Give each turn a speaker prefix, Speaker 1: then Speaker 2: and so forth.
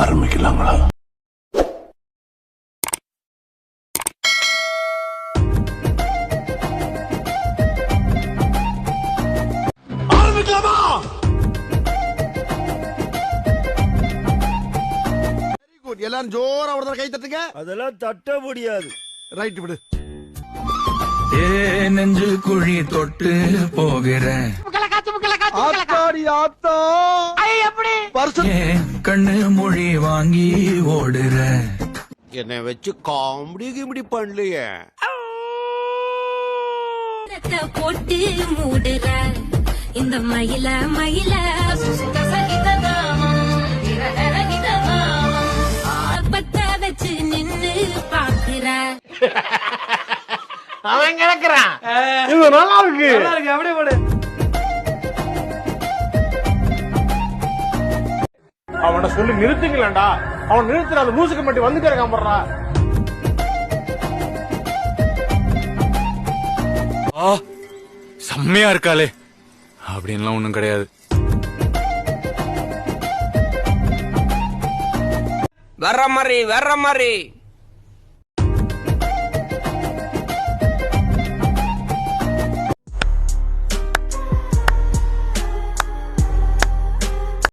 Speaker 1: ஆரம்பிக்கலாங்களா? ஆரம்பிக்கலாமா? Very good. எல்லாரும் ஜோரா ஒரு தடவை கை தட்டுங்க.
Speaker 2: அதெல்லாம் தட்ட முடியாது.
Speaker 1: ரைட் விடு.
Speaker 3: நெஞ்சு குழி தொட்டு போகிறேன்
Speaker 1: ஆத்தாடி ஆத்தா.
Speaker 3: கண்ணு மொழி வாங்கி ஓடுற
Speaker 4: என்னை வச்சு காமெடி கிமெடி பண்ணலையே.
Speaker 5: போட்டு மூடுற இந்த மயில மயில பத்த வச்சு நின்னு பாக்குற
Speaker 6: அவன் கிடக்குறான்.
Speaker 2: இது நல்லா இருக்கு.
Speaker 6: அப்படியே போடு.
Speaker 2: அவனை சொல்லி நிறுத்துங்களா? அவன் நிறுத்துற அந்த மூசுக்கு மட்டும் வந்து கிடக்காமறா.
Speaker 7: செம்மையா இருக்காளே அப்படின்லாம் ஒண்ணும் கிடையாது.
Speaker 6: வர்ற மாதிரி